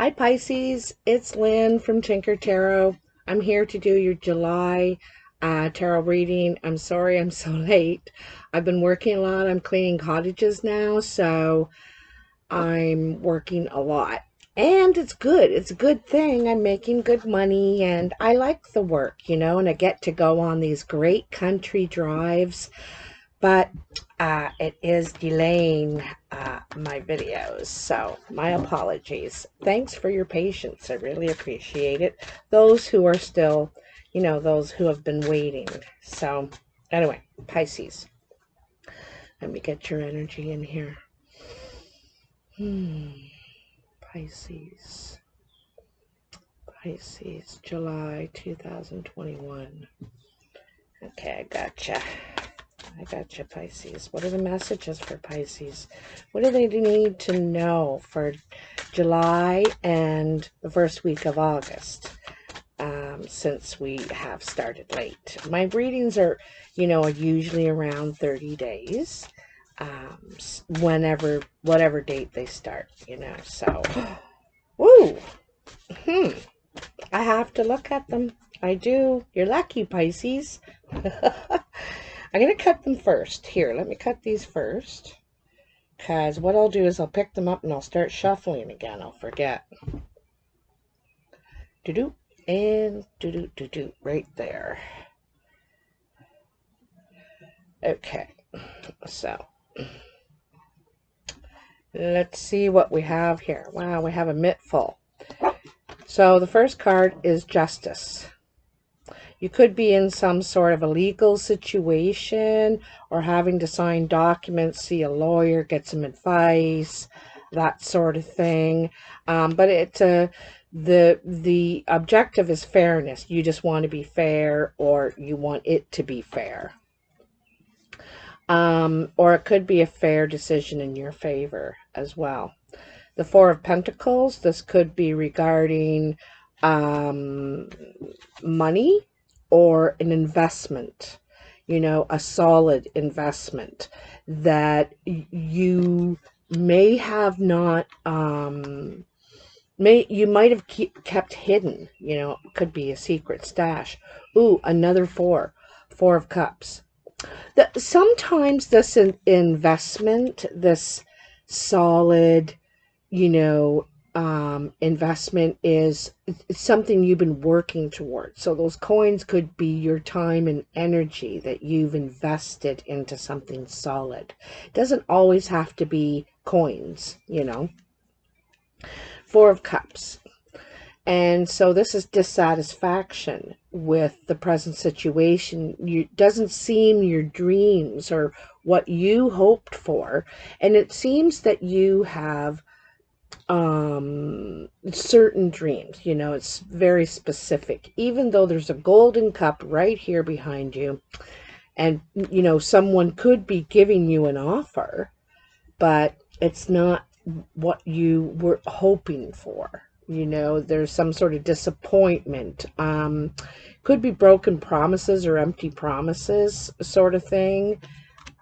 Hi Pisces, it's Lynn from Tinker Tarot. I'm here to do your July tarot reading. I'm sorry I'm so late. I've been working a lot. I'm cleaning cottages now, so I'm working a lot. And it's good. It's a good thing. I'm making good money and I like the work, and I get to go on these great country drives. But it is delaying my videos, so my apologies. Thanks for your patience. I really appreciate it. Those who are still, those who have been waiting. So anyway, Pisces, let me get your energy in here. Pisces, July 2021. Okay, I gotcha. Pisces. What are the messages for Pisces? What do they need to know for July and the first week of August? Since we have started late. My readings are, usually around 30 days. Whatever date they start, so. Woo! I have to look at them. I do. You're lucky, Pisces. I'm going to cut them first. Here, let me cut these first. Because what I'll do is I'll pick them up and I'll start shuffling again. I'll forget. Do-do. And do-do-do-do. Right there. Okay. So. Let's see what we have here. Wow, we have a mitt full. So the first card is Justice. You could be in some sort of a legal situation or having to sign documents, see a lawyer, get some advice, that sort of thing. But it's the objective is fairness. You just want to be fair, or you want it to be fair. Or it could be a fair decision in your favor as well. The Four of Pentacles, this could be regarding money or an investment, a solid investment that you may have not, you might have kept hidden, could be a secret stash. Ooh, another Four of Cups. Sometimes this investment, this solid, investment is something you've been working towards. So those coins could be your time and energy that you've invested into something solid. It doesn't always have to be coins, Four of Cups. And so this is dissatisfaction with the present situation. It doesn't seem your dreams or what you hoped for. And it seems that you have certain dreams, it's very specific, even though there's a golden cup right here behind you. And, someone could be giving you an offer, but it's not what you were hoping for. There's some sort of disappointment. Could be broken promises or empty promises sort of thing.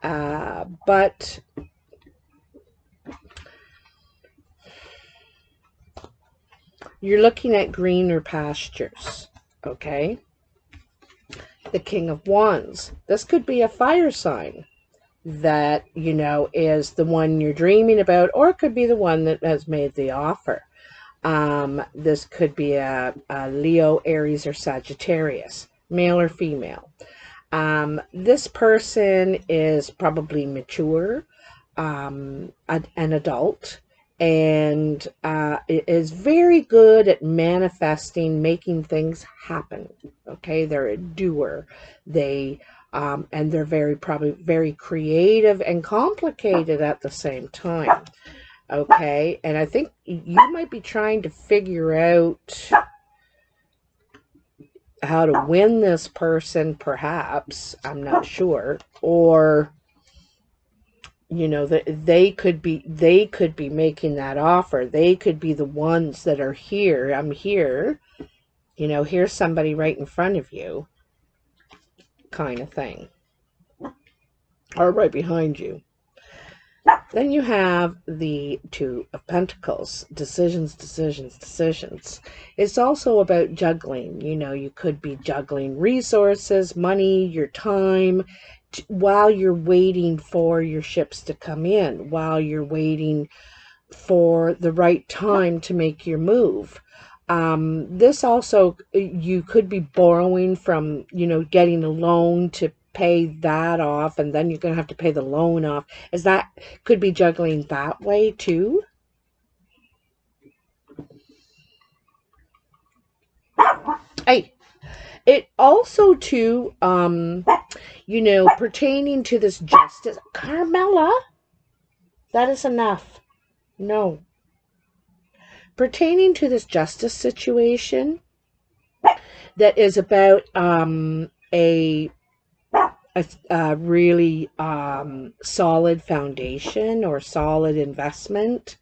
But you're looking at greener pastures, okay? The King of Wands. This could be a fire sign that, is the one you're dreaming about, or it could be the one that has made the offer. This could be a Leo, Aries, or Sagittarius, male or female. This person is probably mature, an adult, and is very good at manifesting, making things happen. Okay, they're a doer. And they're probably very creative and complicated at the same time. Okay, and I think you might be trying to figure out how to win this person, perhaps. I'm not sure. Or, they could be making that offer. They could be the ones that are here. I'm here. Here's somebody right in front of you, kind of thing. Or right behind you. Then you have the Two of Pentacles. Decisions, decisions, decisions. It's also about juggling. You know, you could be juggling resources, money, your time, while you're waiting for your ships to come in, while you're waiting for the right time to make your move. This also, you could be borrowing from, you know, getting a loan to pay that off, and then you're going to have to pay the loan off. Is that could be juggling that way too? Hey, it also too, you know, pertaining to this justice. Carmela, that is enough. No. Pertaining to this justice situation that is about a really solid foundation or solid investment.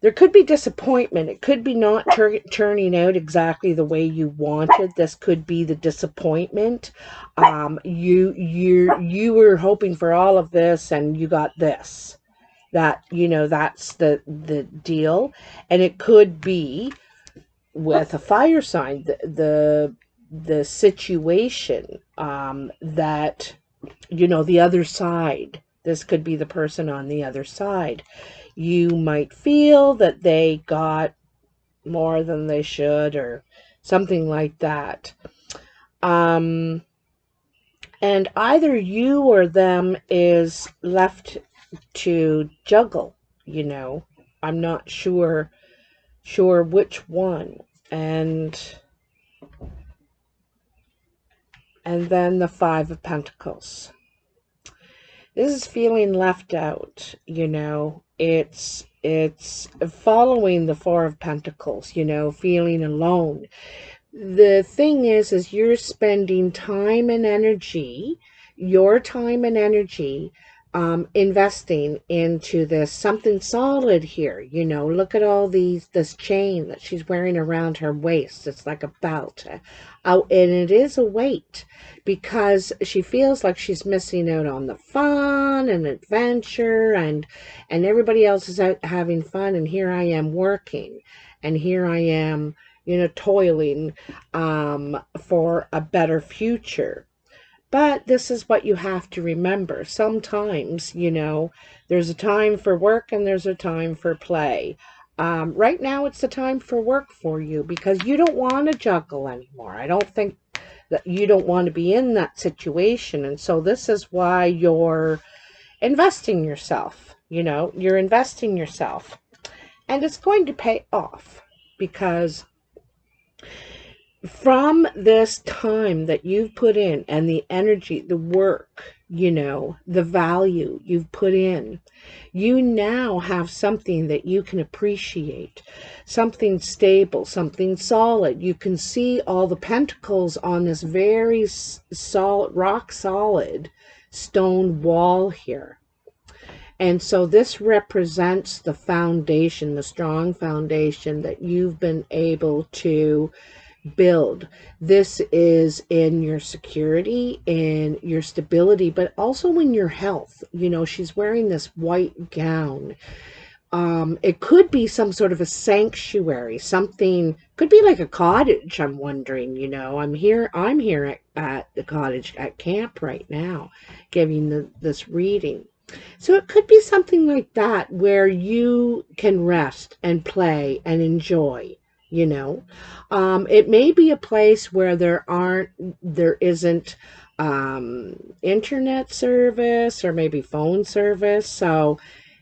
There could be disappointment. It could be not turning out exactly the way you wanted. This could be the disappointment. You were hoping for all of this and you got this. That, you know, that's the deal. And it could be with a fire sign, the situation that, you know, the other side. This could be the person on the other side. You might feel that they got more than they should or something like that. And either you or them is left to juggle, you know. I'm not sure which one. And then the Five of Pentacles. This is feeling left out, you know. It's following the Four of Pentacles, you know, feeling alone. The thing is you're spending time and energy, your time and energy, investing into this something solid here. You know, look at all this chain that she's wearing around her waist. It's like a belt, and it is a weight because she feels like she's missing out on the fun and adventure, and everybody else is out having fun, and here I am working, and here I am, you know, toiling for a better future. But this is what you have to remember. Sometimes, you know, there's a time for work and there's a time for play. Right now, it's the time for work for you because you don't want to juggle anymore. I don't think that you don't want to be in that situation. And so this is why you're investing yourself. You know, you're investing yourself. And it's going to pay off because from this time that you've put in and the energy, the work, you know, the value you've put in, you now have something that you can appreciate, something stable, something solid. You can see all the pentacles on this very solid, rock solid stone wall here. And so this represents the foundation, the strong foundation that you've been able to build. This is in your security, in your stability, but also in your health. You know, she's wearing this white gown. It could be some sort of a sanctuary, something, could be like a cottage. I'm wondering, you know, I'm here at the cottage at camp right now, giving this reading. So it could be something like that where you can rest and play and enjoy. You know, it may be a place where there isn't internet service or maybe phone service. So,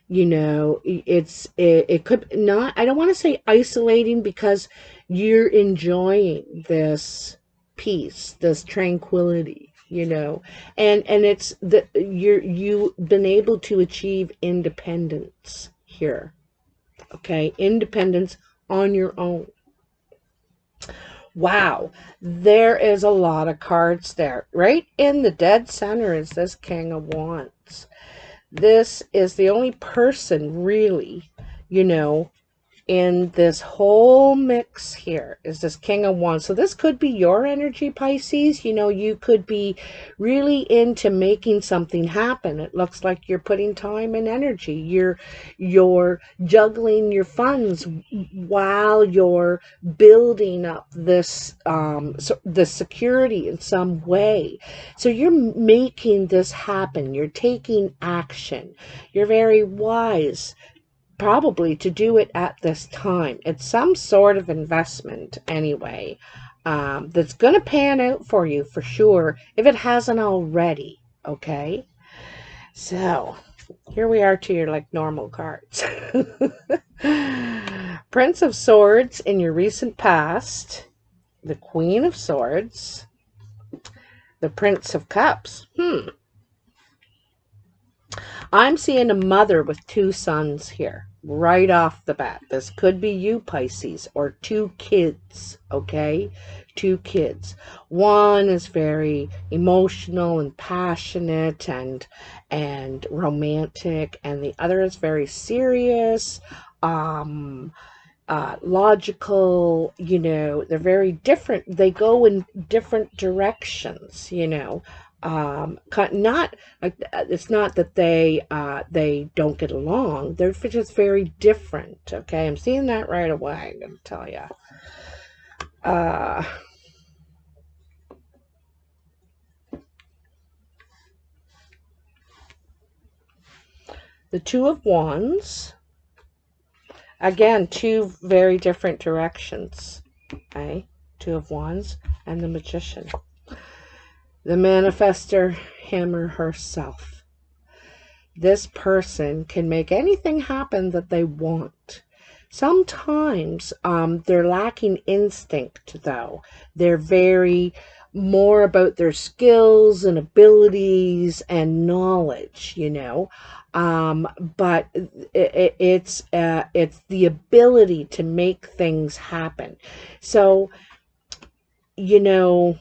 you know, it could not, I don't want to say isolating because you're enjoying this peace, this tranquility, you know, and it's you've been able to achieve independence here. Okay, independence on your own. Wow, there is a lot of cards there. Right in the dead center is this King of Wands. This is the only person really, you know, in this whole mix here is this King of Wands. So this could be your energy, Pisces. You know, you could be really into making something happen. It looks like you're putting time and energy. You're juggling your funds while you're building up this the security in some way. So you're making this happen. You're taking action. You're very wise, probably, to do it at this time. It's some sort of investment anyway, that's going to pan out for you for sure if it hasn't already. Okay, so here we are to your like normal cards. Prince of Swords in your recent past, the Queen of Swords, the Prince of Cups. I'm seeing a mother with two sons here right off the bat. This could be you, Pisces, or two kids, okay? Two kids. One is very emotional and passionate and romantic, and the other is very serious, logical. You know, they're very different. They go in different directions, you know. Not like, it's not that they don't get along. They're just very different. Okay, I'm seeing that right away. I'm gonna tell you. The Two of Wands. Again, two very different directions. Okay, Two of Wands and the Magician. The manifester hammer herself. This person can make anything happen that they want. Sometimes they're lacking instinct, though. They're very more about their skills and abilities and knowledge, you know. But it's the ability to make things happen. So, you know,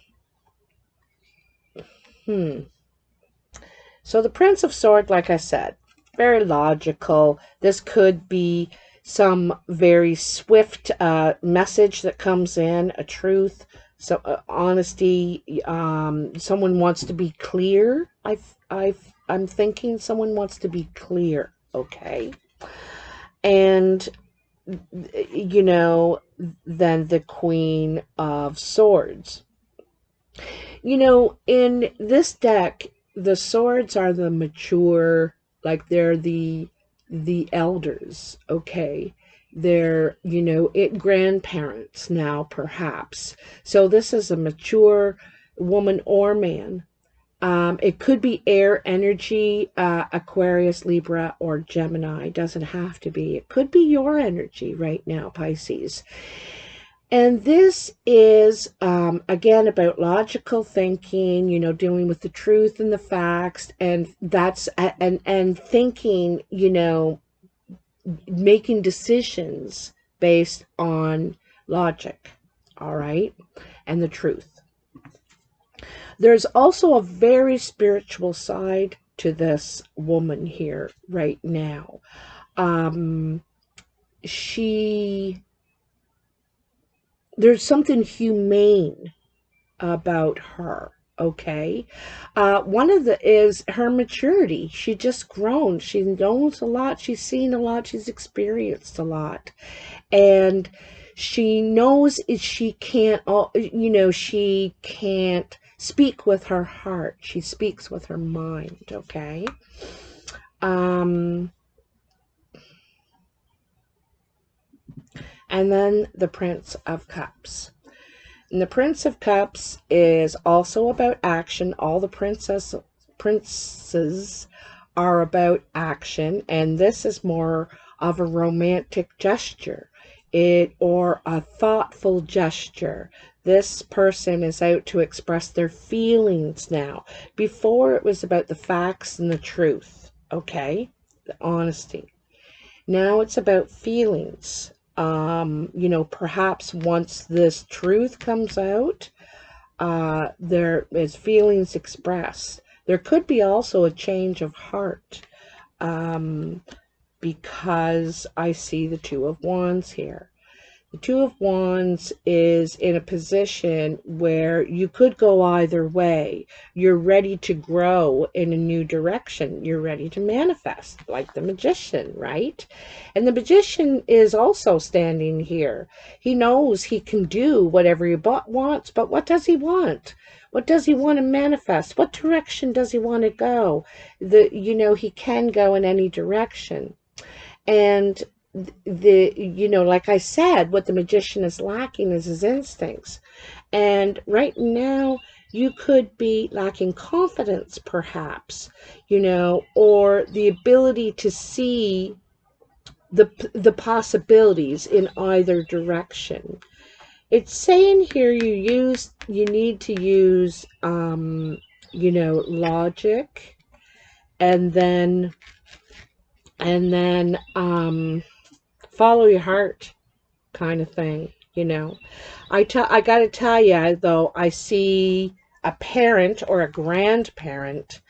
So the Prince of Swords, like I said, very logical. This could be some very swift message that comes in, a truth, so honesty. Someone wants to be clear. I'm thinking someone wants to be clear. Okay, and you know, then the Queen of Swords. You know, in this deck, the swords are the mature, like they're the elders, okay? They're, you know, grandparents now, perhaps. So this is a mature woman or man. It could be air energy, Aquarius, Libra, or Gemini. Doesn't have to be. It could be your energy right now, Pisces. And this is, again, about logical thinking, you know, dealing with the truth and the facts, and that's, and thinking, you know, making decisions based on logic, all right, and the truth. There's also a very spiritual side to this woman here right now. There's something humane about her, okay? One of the is her maturity. She just grown. She knows a lot. She's seen a lot. She's experienced a lot. And she knows she can't, you know, she can't speak with her heart. She speaks with her mind, okay? And then the Prince of Cups. And the Prince of Cups is also about action. All the princes are about action, and this is more of a romantic gesture, or a thoughtful gesture. This person is out to express their feelings now. Before, it was about the facts and the truth, okay? The honesty. Now it's about feelings. You know, perhaps once this truth comes out, there is feelings expressed. There could be also a change of heart. because I see the Two of Wands here. The Two of Wands is in a position where you could go either way. You're ready to grow in a new direction. You're ready to manifest, like the Magician, right? And the Magician is also standing here. He knows he can do whatever he wants, but what does he want? What does he want to manifest? What direction does he want to go? He can go in any direction. And like I said, what the Magician is lacking is his instincts. And right now, you could be lacking confidence, perhaps, or the ability to see the possibilities in either direction. It's saying here you need to use, logic, and then follow your heart, kind of thing. I got to tell you, though, I see a parent or a grandparent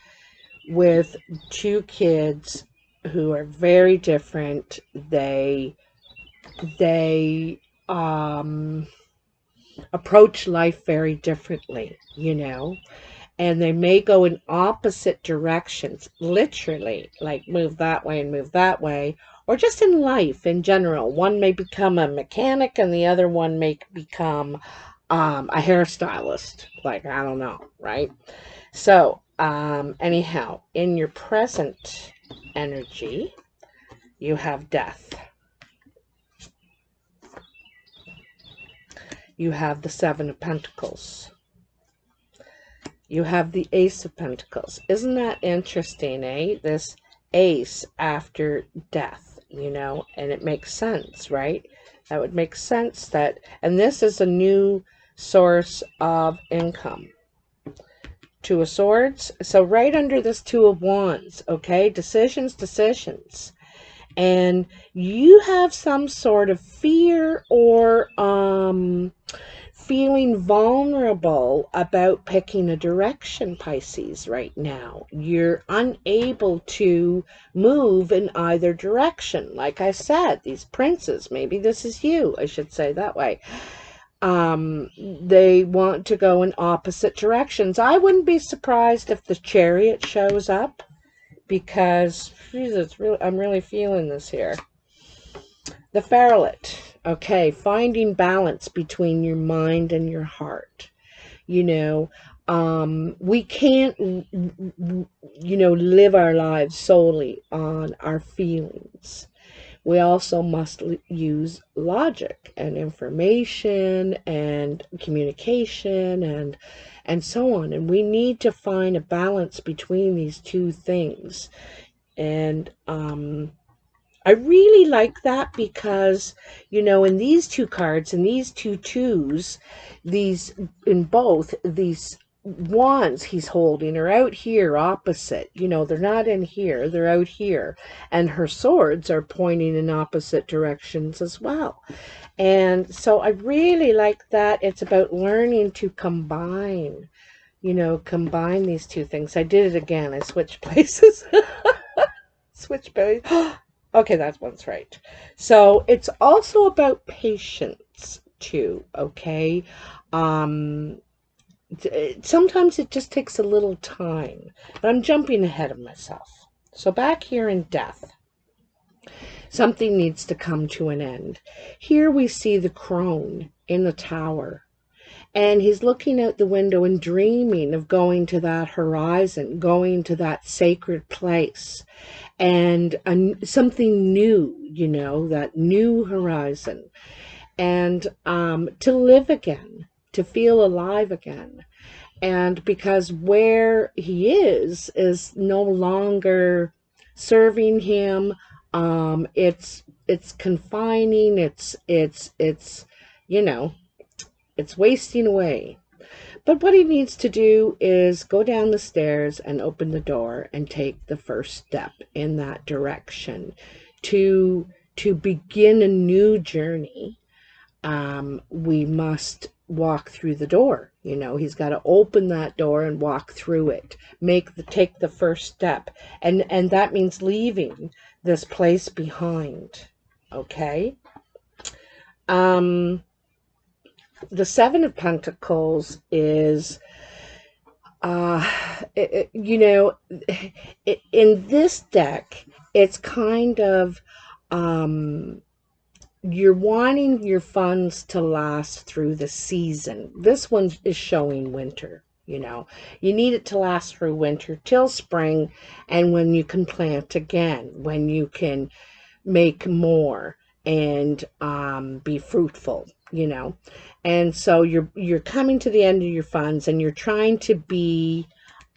with two kids who are very different. They approach life very differently, and they may go in opposite directions, literally, like move that way and move that way, or just in life in general. One may become a mechanic and the other one may become a hairstylist. Like, I don't know, right? So, anyhow, in your present energy, you have Death. You have the Seven of Pentacles. You have the Ace of Pentacles. Isn't that interesting, eh? This Ace after Death, and it makes sense, right? That would make sense and this is a new source of income. Two of Swords. So right under this Two of Wands, okay? Decisions. And you have some sort of fear or feeling vulnerable about picking a direction, Pisces, right now. You're unable to move in either direction. Like I said, these princes, maybe this is you, I should say that way. They want to go in opposite directions. I wouldn't be surprised if the Chariot shows up, because I'm really feeling this here. The Ferret. Okay, finding balance between your mind and your heart. We can't, live our lives solely on our feelings. We also must use logic and information and communication and so on. And we need to find a balance between these two things. And I really like that because, in these two cards, and these two twos, in both these wands he's holding are out here opposite. They're not in here, they're out here. And her swords are pointing in opposite directions as well. And so I really like that. It's about learning to combine, combine these two things. I did it again. I switched places. Switch places. Okay, that one's right. So it's also about patience too, okay? Sometimes it just takes a little time, but I'm jumping ahead of myself. So back here in Death, something needs to come to an end. Here we see the crone in the tower, and he's looking out the window and dreaming of going to that horizon, going to that sacred place, and something new, that new horizon, and to live again, to feel alive again. And because where he is no longer serving him, it's confining, it's wasting away. But what he needs to do is go down the stairs and open the door and take the first step in that direction to begin a new journey. We must walk through the door. He's got to open that door and walk through it, take the first step. And that means leaving this place behind, okay? The Seven of Pentacles is, you know, in this deck, it's kind of, you're wanting your funds to last through the season. This one is showing winter, you know. You need it to last through winter till spring, and when you can plant again, when you can make more and be fruitful, you know. And so you're coming to the end of your funds, and you're trying to be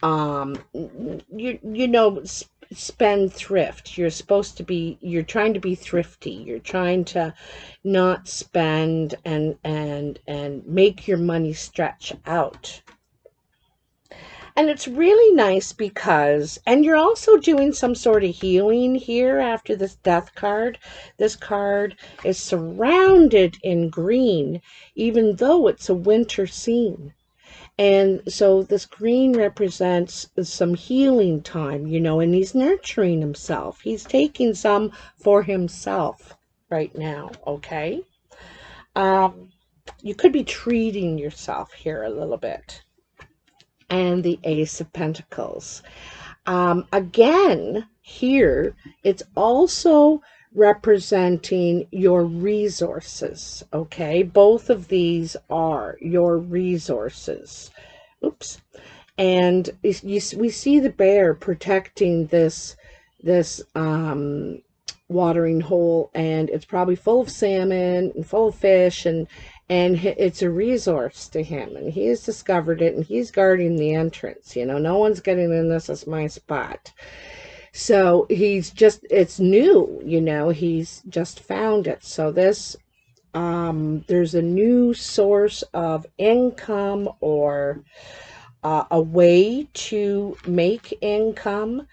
you know, spendthrift. You're supposed to be, you're trying to be thrifty. You're trying to not spend and make your money stretch out. And it's really nice because, and you're also doing some sort of healing here after this death card. This card is surrounded in green, even though it's a winter scene. And so this green represents some healing time, you know, and he's nurturing himself. He's taking some for himself right now, okay? You could be treating yourself here a little bit. And the Ace of Pentacles. Again, here, it's also representing your resources, okay? Both of these are your resources. Oops. And we see the bear protecting this watering hole, and it's probably full of salmon and full of fish, and it's a resource to him, and he has discovered it, and he's guarding the entrance. You know, no one's getting in. This is my spot. So he's just, it's new, you know, he's just found it. So this, there's a new source of income, or a way to make income,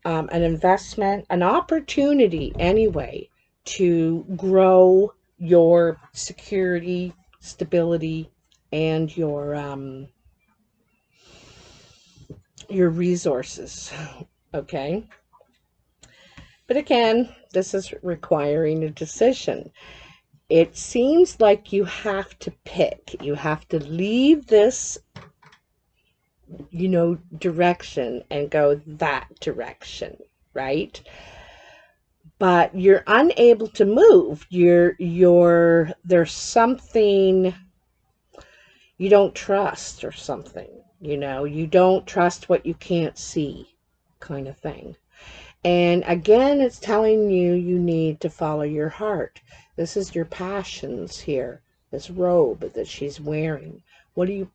an investment, an opportunity anyway, to grow your security, stability, and your resources, okay? But again, this is requiring a decision. It seems like you have to pick. You have to leave this, you know, direction and go that direction, right? But you're unable to move. There's something you don't trust, or something, you know, you don't trust what you can't see, kind of thing. And again, it's telling you you need to follow your heart. This is your passions here, this robe that she's wearing. What are you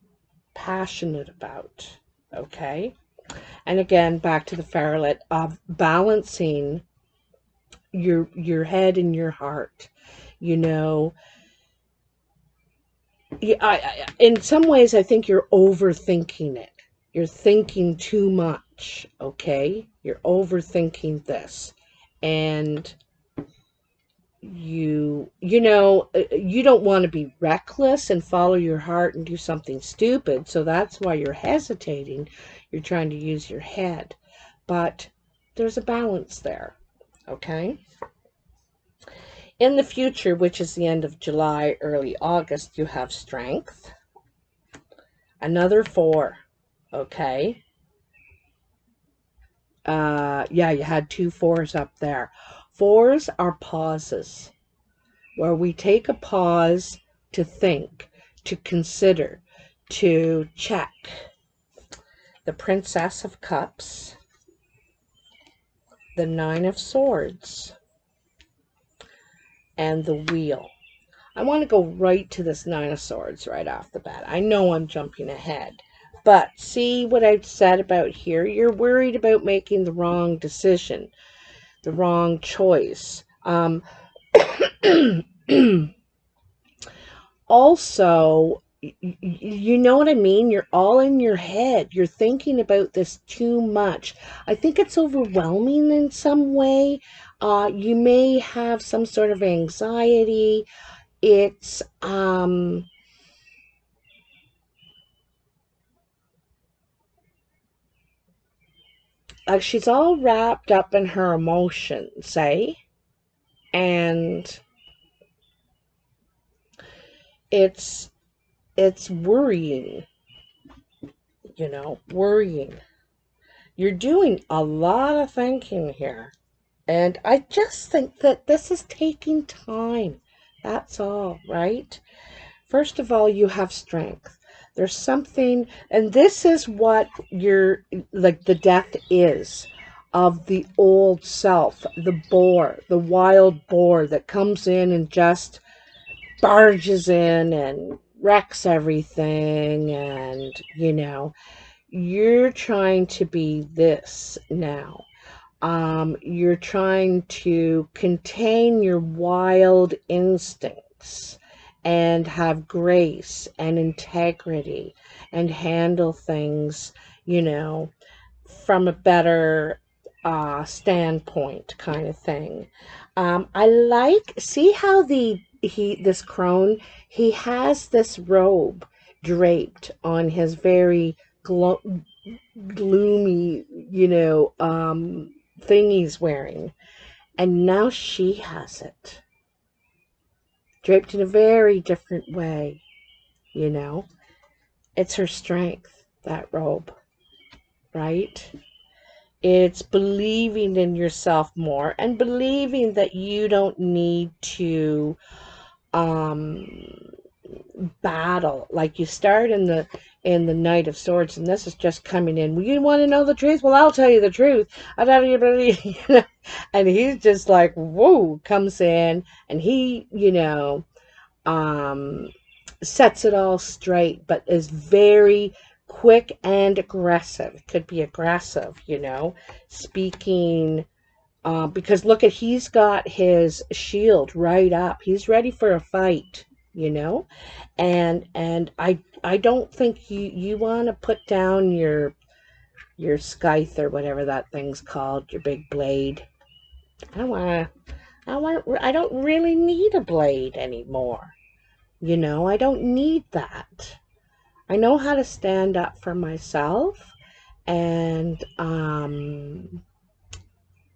passionate about? Okay? And again, back to the Farlet of balancing your head and your heart. You know, in some ways, I think you're overthinking it. You're thinking too much, okay? You're overthinking this. And you know, you don't want to be reckless and follow your heart and do something stupid. So that's why you're hesitating. You're trying to use your head. But there's a balance there, okay? In the future, which is the end of July, early August, you have Strength. Another 4, okay? Yeah, you had 2 4s up there. 4s are pauses, where we take a pause to think, to consider, to check. The Princess of Cups, the 9 of Swords, and the Wheel. I want to go right to this 9 of Swords right off the bat. I know I'm jumping ahead, but see what I've said about here? You're worried about making the wrong decision, the wrong choice. Also, you know what I mean? You're all in your head. You're thinking about this too much. I think it's overwhelming in some way. You may have some sort of anxiety. It's, like she's all wrapped up in her emotions, eh? And it's worrying, you know, worrying. You're doing a lot of thinking here. And I just think that this is taking time. That's all, right? First of all, you have strength. There's something, and this is what your, like, the death is of the old self, the boar, the wild boar that comes in and just barges in and wrecks everything. And, you know, you're trying to be this now. You're trying to contain your wild instincts and have grace and integrity and handle things, you know, from a better standpoint, kind of thing. I like, see how this crone, he has this robe draped on his very gloomy, you know, thing he's wearing. And now she has it draped in a very different way, you know. It's her strength, that robe, right? It's believing in yourself more and believing that you don't need to um battle. Like, you start in the Knight of Swords, and this is just coming in. Well, you want to know the truth? Well, I'll tell you the truth. I don't even, and he's just like, whoa, comes in, and he, you know, sets it all straight, but is very quick and aggressive. Could be aggressive, you know, speaking. Because look at, he's got his shield right up. He's ready for a fight, you know. And I don't think you want to put down your scythe or whatever that thing's called, your big blade. I don't really need a blade anymore. You know, I don't need that. I know how to stand up for myself and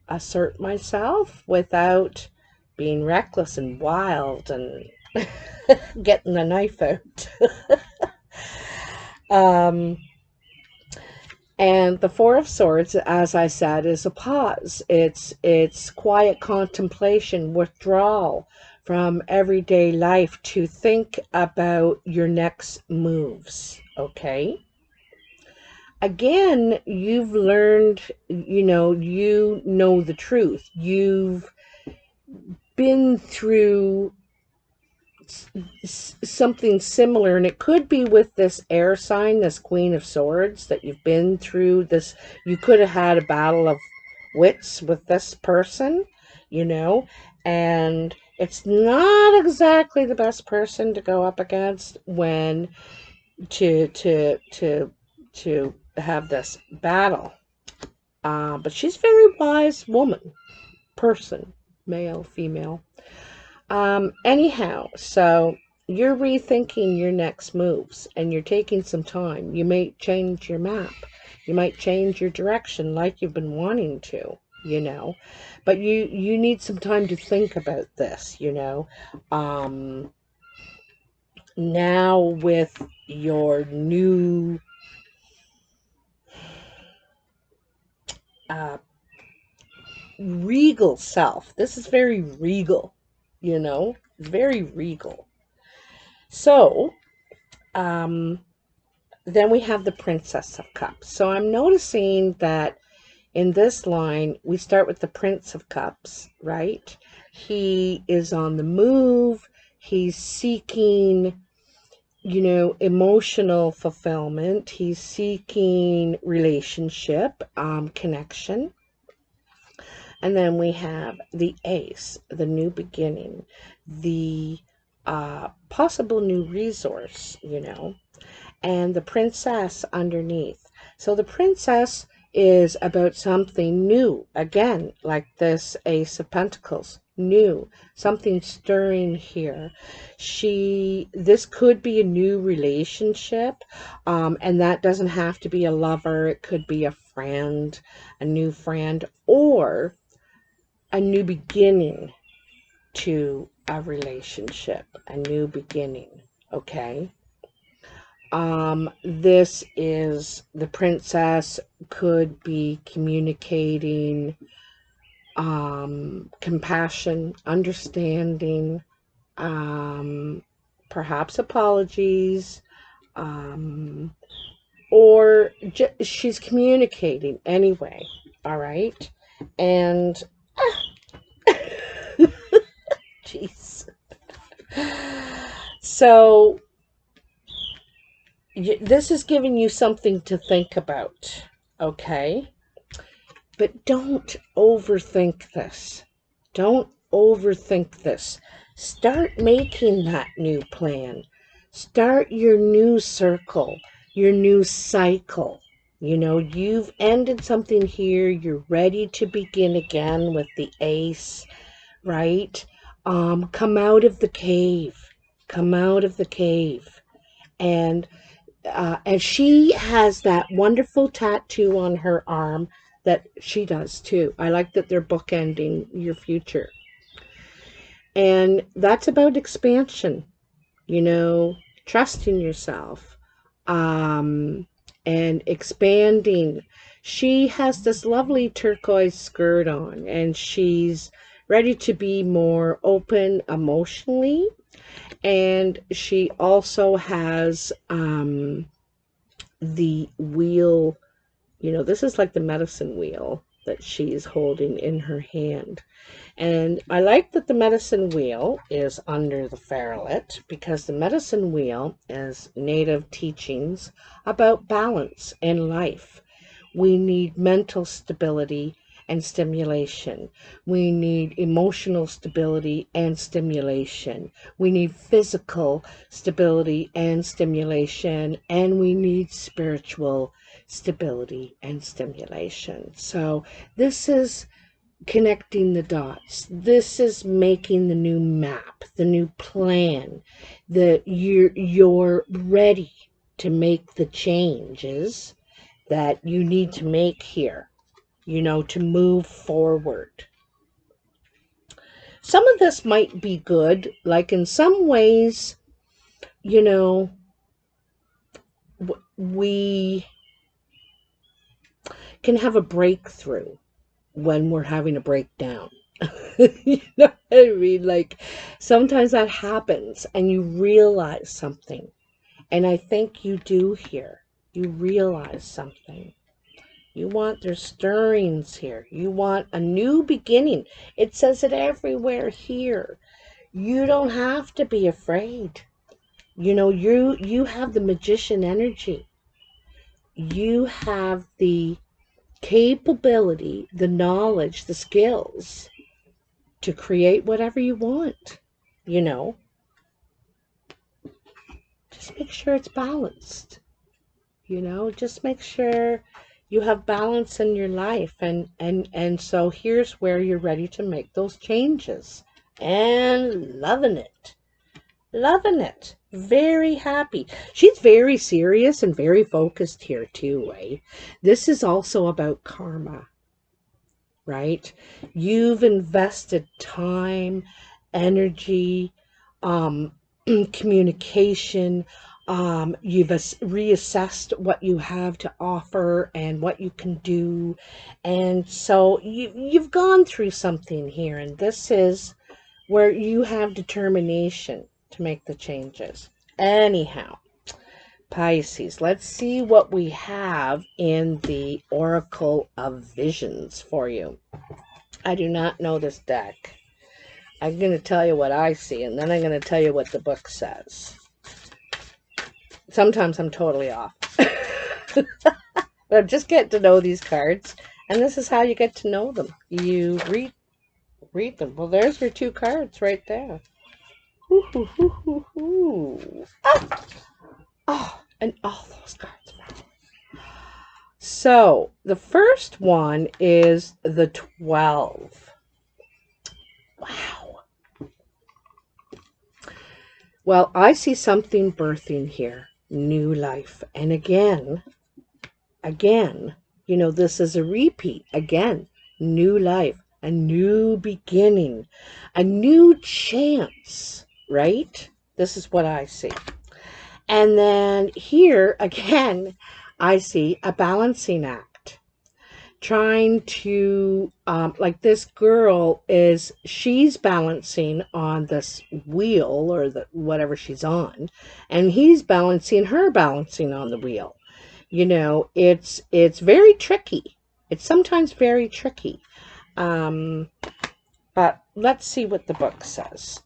assert myself without being reckless and wild and getting the knife out. And the Four of Swords, as I said, is a pause. It's quiet contemplation, withdrawal from everyday life to think about your next moves, okay? Again, you've learned, you know the truth. You've been through something similar, and it could be with this air sign, this Queen of Swords, that you've been through this. You could have had a battle of wits with this person, you know, and it's not exactly the best person to go up against when to have this battle. But she's a very wise woman, person, male, female. Anyhow, so you're rethinking your next moves, and you're taking some time. You may change your map. You might change your direction like you've been wanting to, you know. But you need some time to think about this, you know. Now with your new regal self. This is very regal, you know, very regal. So, then we have the Princess of Cups. So I'm noticing that in this line, we start with the Prince of Cups, right? He is on the move. He's seeking, you know, emotional fulfillment. He's seeking relationship, connection. And then we have the Ace, the new beginning, the possible new resource, you know, and the Princess underneath. So the Princess is about something new. Again, like this Ace of Pentacles, new, something stirring here. This could be a new relationship, and that doesn't have to be a lover. It could be a friend, or a new beginning to a relationship, a new beginning, okay? This is the princess could be communicating compassion, understanding, perhaps apologies, or she's communicating anyway, all right? And jeez. So this is giving you something to think about, okay? But don't overthink this. Don't overthink this. Start making that new plan. Start your new circle, your new cycle. You know, you've ended something here. You're ready to begin again with the ace, right? Come out of the cave. Come out of the cave. And she has that wonderful tattoo on her arm that she does too. I like that they're bookending your future. And that's about expansion, you know, trusting yourself, and expanding. She has this lovely turquoise skirt on, and she's ready to be more open emotionally. And she also has the wheel, you know, this is like the medicine wheel that she's holding in her hand. And I like that the medicine wheel is under the ferret, because the medicine wheel is native teachings about balance in life. We need mental stability and stimulation. We need emotional stability and stimulation. We need physical stability and stimulation. And we need spiritual stability and stimulation. So this is connecting the dots. This is making the new map, the new plan. You're ready to make the changes that you need to make here, you know, to move forward. Some of this might be good, like in some ways, you know, we can have a breakthrough when we're having a breakdown. You know what I mean? Like, sometimes that happens and you realize something. And I think you do here. You realize something. You want, there's stirrings here. You want a new beginning. It says it everywhere here. You don't have to be afraid. You know, you have the magician energy. You have the capability, the knowledge, the skills to create whatever you want, you know. Just make sure it's balanced, you know. Just make sure you have balance in your life. And so here's where you're ready to make those changes. And loving it. Loving it. Very happy. She's very serious and very focused here too, right? This is also about karma, right? You've invested time, energy, communication. You've reassessed what you have to offer and what you can do. And so you've gone through something here, and this is where you have determination to make the changes. Anyhow, Pisces, let's see what we have in the Oracle of Visions for you. I do not know this deck. I'm going to tell you what I see, and then I'm going to tell you what the book says. Sometimes I'm totally off. But I'm just getting to know these cards, and this is how you get to know them. You read them. Well, there's your two cards right there. Hoo, hoo, hoo, hoo, hoo. Ah! Oh, and all those cards. So, the first one is the 12. Wow. Well, I see something birthing here. New life. And again, You know, this is a repeat. Again, new life, a new beginning, a new chance, right? This is what I see. And then here, again, I see a balancing act. Trying to, like this girl she's balancing on this wheel or whatever she's on, and he's balancing on the wheel. You know, it's very tricky. It's sometimes very tricky. But let's see what the book says.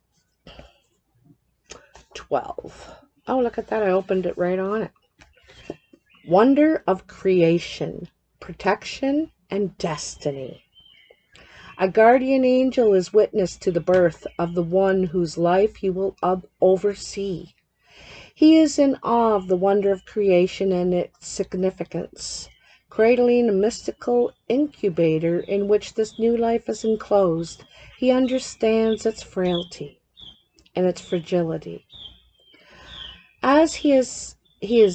12. Oh, look at that. I opened it right on it. Wonder of creation, protection, and destiny. A guardian angel is witness to the birth of the one whose life he will oversee. He is in awe of the wonder of creation and its significance, cradling a mystical incubator in which this new life is enclosed. He understands its frailty and its fragility. As he is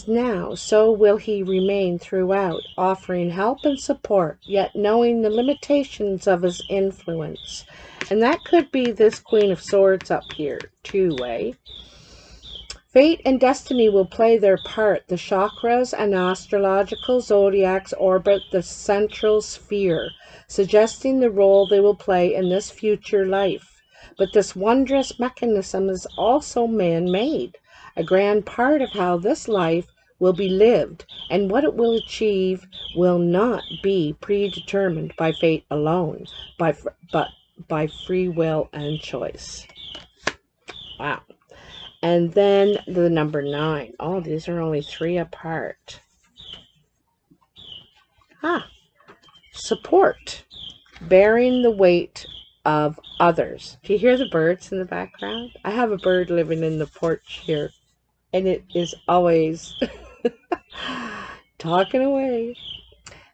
now, so will he remain throughout, offering help and support, yet knowing the limitations of his influence. And that could be this Queen of Swords up here, too, eh? Fate and destiny will play their part. The chakras and astrological zodiacs orbit the central sphere, suggesting the role they will play in this future life. But this wondrous mechanism is also man-made, a grand part of how this life will be lived, and what it will achieve will not be predetermined by fate alone, but by free will and choice. Wow. And then the number 9. Oh, these are only 3 apart. Support. Bearing the weight of others. Do you hear the birds in the background? I have a bird living in the porch here, and it is always talking away.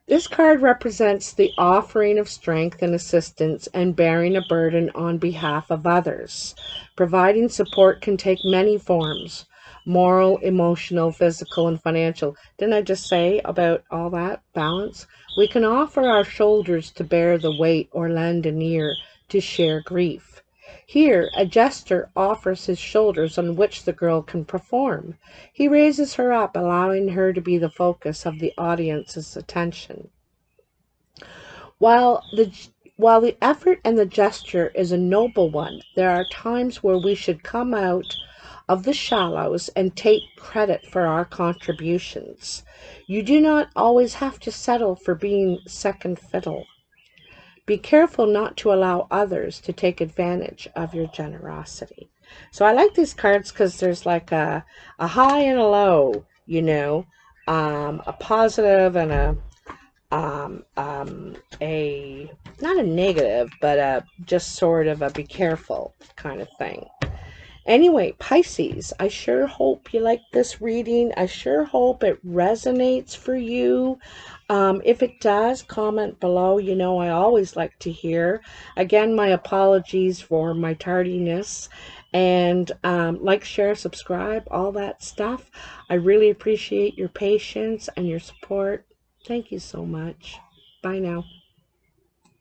This card represents the offering of strength and assistance and bearing a burden on behalf of others. Providing support can take many forms: moral, emotional, physical, and financial. Didn't I just say about all that balance? We can offer our shoulders to bear the weight or lend an ear to share grief. Here, a jester offers his shoulders on which the girl can perform. He raises her up, allowing her to be the focus of the audience's attention. While the effort and the gesture is a noble one, there are times where we should come out of the shallows and take credit for our contributions. You do not always have to settle for being second fiddle. Be careful not to allow others to take advantage of your generosity. So I like these cards because there's like a high and a low, you know, a positive and a not a negative, but just sort of a be careful kind of thing. Anyway, Pisces, I sure hope you like this reading. I sure hope it resonates for you. If it does, comment below. You know, I always like to hear. Again, my apologies for my tardiness. And like, share, subscribe, all that stuff. I really appreciate your patience and your support. Thank you so much. Bye now.